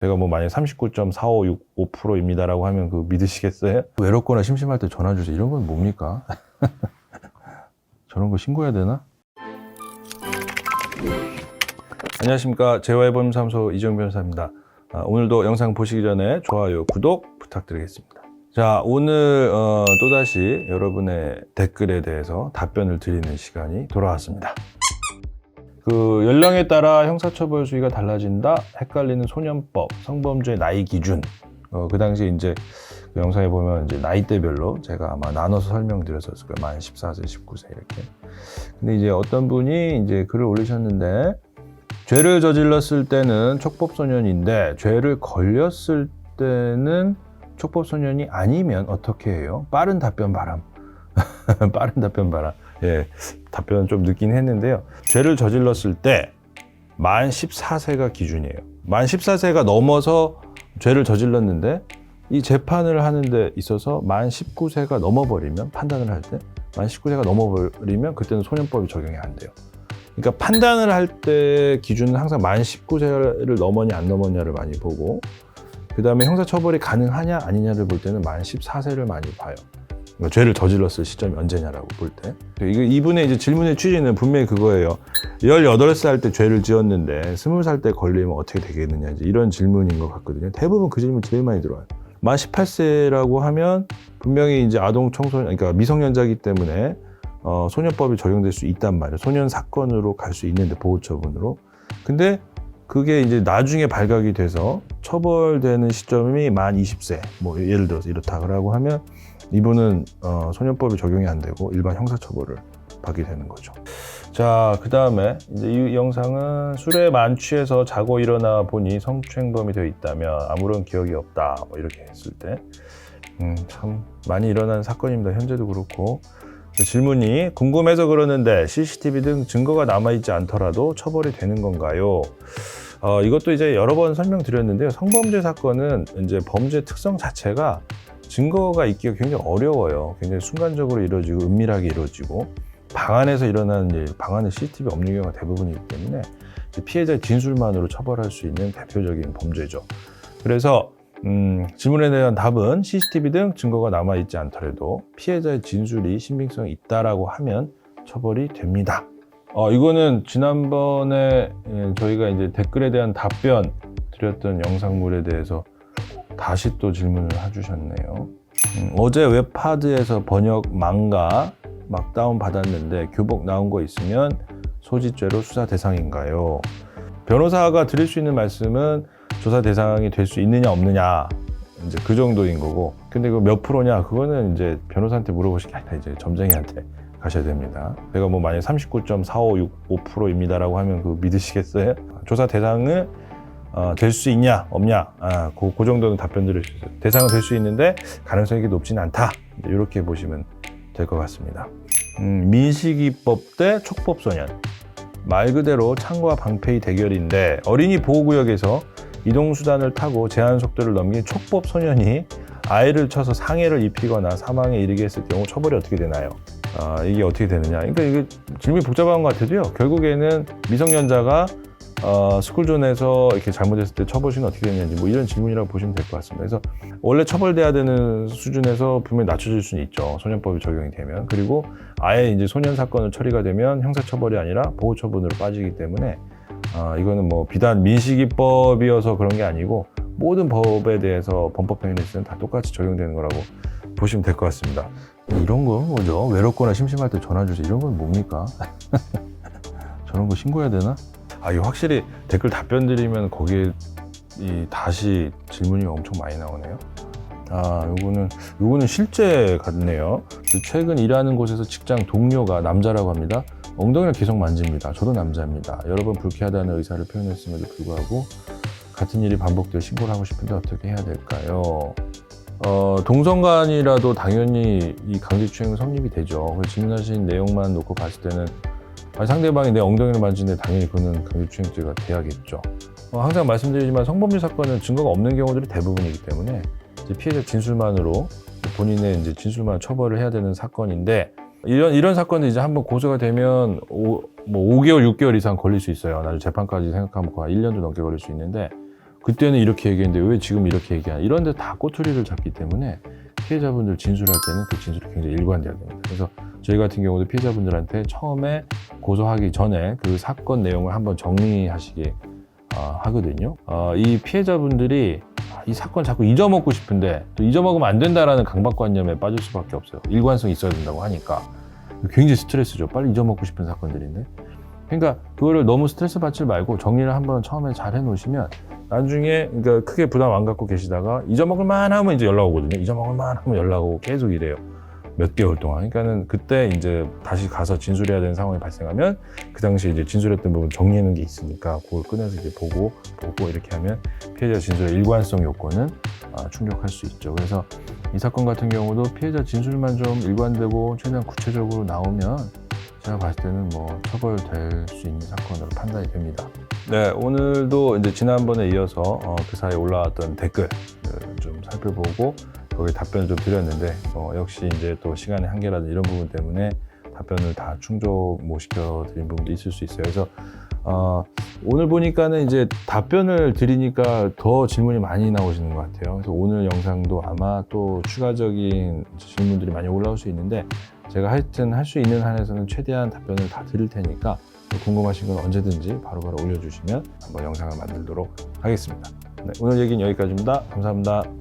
제가 뭐 만약에 39.4565%입니다라고 하면 그거 믿으시겠어요? 외롭거나 심심할 때 전화 주세요. 이런 건 뭡니까? 저런 거 신고해야 되나? 안녕하십니까. 재화해보험사무소 이정 변호사입니다. 오늘도 영상 보시기 전에 좋아요, 구독 부탁드리겠습니다. 자, 오늘 또다시 여러분의 댓글에 대해서 답변을 드리는 시간이 돌아왔습니다. 그 연령에 따라 형사처벌 수위가 달라진다. 헷갈리는 소년법, 성범죄 나이 기준. 그 당시에 이제 그 영상에 보면 이제 나이대별로 제가 아마 나눠서 설명드렸었을 거예요. 만 14세, 19세 이렇게. 근데 이제 어떤 분이 이제 글을 올리셨는데, 죄를 저질렀을 때는 촉법소년인데 죄를 걸렸을 때는 촉법소년이 아니면 어떻게 해요? 빠른 답변 바람. 빠른 답변 바람. 예, 답변은 좀 늦긴 했는데요. 죄를 저질렀을 때 만 14세가 기준이에요. 만 14세가 넘어서 죄를 저질렀는데 이 재판을 하는 데 있어서 만 19세가 넘어버리면, 판단을 할 때 만 19세가 넘어버리면 그때는 소년법이 적용이 안 돼요. 그러니까 판단을 할 때 기준은 항상 만 19세를 넘었냐 안 넘었냐를 많이 보고, 그 다음에 형사처벌이 가능하냐 아니냐를 볼 때는 만 14세를 많이 봐요. 그러니까 죄를 저질렀을 시점이 언제냐라고 볼 때. 이분의 이제 질문의 취지는 분명히 그거예요. 18살 때 죄를 지었는데 20살 때 걸리면 어떻게 되겠느냐, 이제 이런 질문인 것 같거든요. 대부분 그 질문 제일 많이 들어와요. 만 18세라고 하면 분명히 이제 아동 청소년, 그러니까 미성년자이기 때문에 소년법이 적용될 수 있단 말이에요. 소년 사건으로 갈 수 있는데, 보호처분으로. 근데 그게 이제 나중에 발각이 돼서 처벌되는 시점이 만 20세, 뭐 예를 들어서 이렇다고 하면 이분은 소년법이 적용이 안 되고 일반 형사처벌을 받게 되는 거죠. 자, 그 다음에 이제 이 영상은 술에 만취해서 자고 일어나 보니 성추행범이 되어 있다며 아무런 기억이 없다, 뭐 이렇게 했을 때 참 많이 일어나는 사건입니다. 현재도 그렇고. 질문이 궁금해서 그러는데 CCTV 등 증거가 남아있지 않더라도 처벌이 되는 건가요? 이것도 이제 여러 번 설명드렸는데요. 성범죄 사건은 이제 범죄 특성 자체가 증거가 있기가 굉장히 어려워요. 굉장히 순간적으로 이루어지고 은밀하게 이루어지고, 방 안에서 일어나는 일, 방 안에 CCTV 없는 경우가 대부분이기 때문에 피해자의 진술만으로 처벌할 수 있는 대표적인 범죄죠. 그래서 질문에 대한 답은 CCTV 등 증거가 남아있지 않더라도 피해자의 진술이 신빙성이 있다라고 하면 처벌이 됩니다. 이거는 지난번에 저희가 이제 댓글에 대한 답변 드렸던 영상물에 대해서 다시 또 질문을 해주셨네요. 어제 웹하드에서 번역 망가 막 다운 받았는데 교복 나온 거 있으면 소지죄로 수사 대상인가요? 변호사가 드릴 수 있는 말씀은 조사 대상이 될 수 있느냐 없느냐, 이제 그 정도인 거고, 근데 그 몇 프로냐, 그거는 이제 변호사한테 물어보실 게 아니라 이제 점쟁이한테 가셔야 됩니다. 제가 뭐 만약에 39.4565%입니다라고 하면 그거 믿으시겠어요? 조사 대상을 될 수 있냐 없냐, 그 정도는 답변 드릴 수 있어요. 대상은 될 수 있는데 가능성이 높지는 않다, 이렇게 보시면 될 것 같습니다. 민식이법 대 촉법소년, 말 그대로 창과 방패의 대결인데, 어린이 보호구역에서 이동수단을 타고 제한 속도를 넘긴 촉법소년이 아이를 쳐서 상해를 입히거나 사망에 이르게 했을 경우 처벌이 어떻게 되나요? 이게 어떻게 되느냐, 그러니까 이게 질문이 복잡한 것 같아도요, 결국에는 미성년자가 스쿨존에서 이렇게 잘못했을 때 처벌시는 어떻게 되느냐, 뭐 이런 질문이라고 보시면 될 것 같습니다. 그래서 원래 처벌돼야 되는 수준에서 분명히 낮춰질 수는 있죠. 소년법이 적용이 되면. 그리고 아예 이제 소년 사건을 처리가 되면 형사처벌이 아니라 보호처분으로 빠지기 때문에 이거는 뭐 비단 민식이법이어서 그런 게 아니고 모든 법에 대해서 범법행위는 다 똑같이 적용되는 거라고 보시면 될 것 같습니다. 이런 거 뭐죠? 외롭거나 심심할 때 전화 주세요. 이런 건 뭡니까? 저런 거 신고해야 되나? 이거 확실히 댓글 답변 드리면 거기에 다시 질문이 엄청 많이 나오네요. 요거는 실제 같네요. 최근 일하는 곳에서 직장 동료가 남자라고 합니다. 엉덩이를 계속 만집니다. 저도 남자입니다. 여러 번 불쾌하다는 의사를 표현했음에도 불구하고 같은 일이 반복되어 신고를 하고 싶은데 어떻게 해야 될까요? 동성간이라도 당연히 이 강제추행은 성립이 되죠. 질문하신 내용만 놓고 봤을 때는 상대방이 내 엉덩이를 만지는데 당연히 그거는 강제추행죄가 돼야겠죠. 항상 말씀드리지만 성범죄 사건은 증거가 없는 경우들이 대부분이기 때문에 이제 피해자 진술만으로, 본인의 이제 진술만 처벌을 해야 되는 사건인데, 이런 사건은 이제 한번 고소가 되면 5개월, 6개월 이상 걸릴 수 있어요. 나중에 재판까지 생각하면 거의 1년도 넘게 걸릴 수 있는데, 그때는 이렇게 얘기했는데 왜 지금 이렇게 얘기하냐, 이런 데 다 꼬투리를 잡기 때문에 피해자분들 진술할 때는 그 진술이 굉장히 일관돼야 됩니다. 그래서 저희 같은 경우도 피해자분들한테 처음에 고소하기 전에 그 사건 내용을 한번 정리하시게 하거든요. 이 피해자분들이 이 사건 자꾸 잊어먹고 싶은데 또 잊어먹으면 안 된다라는 강박관념에 빠질 수밖에 없어요. 일관성이 있어야 된다고 하니까 굉장히 스트레스죠. 빨리 잊어먹고 싶은 사건들인데. 그러니까 그거를 너무 스트레스 받지 말고 정리를 한번 처음에 잘 해놓으시면 나중에 그러니까 크게 부담 안 갖고 계시다가 잊어먹을 만하면 이제 연락 오거든요. 잊어먹을 만하면 연락 오고 계속 이래요. 몇 개월 동안. 그러니까는 그때 이제 다시 가서 진술해야 되는 상황이 발생하면 그 당시에 이제 진술했던 부분 정리하는 게 있으니까 그걸 꺼내서 이제 보고 이렇게 하면 피해자 진술의 일관성 요건은 충족할 수 있죠. 그래서 이 사건 같은 경우도 피해자 진술만 좀 일관되고 최대한 구체적으로 나오면 제가 봤을 때는 뭐 처벌될 수 있는 사건으로 판단이 됩니다. 네, 오늘도 이제 지난번에 이어서 그 사이에 올라왔던 댓글 좀 살펴보고 거기에 답변을 좀 드렸는데 역시 이제 또 시간의 한계라든 이런 부분 때문에 답변을 다 충족 못 시켜드린 부분도 있을 수 있어요. 그래서 오늘 보니까는 이제 답변을 드리니까 더 질문이 많이 나오시는 것 같아요. 그래서 오늘 영상도 아마 또 추가적인 질문들이 많이 올라올 수 있는데 제가 하여튼 할 수 있는 한에서는 최대한 답변을 다 드릴 테니까 궁금하신 건 언제든지 바로바로 올려주시면 한번 영상을 만들도록 하겠습니다. 네, 오늘 얘기는 여기까지입니다. 감사합니다.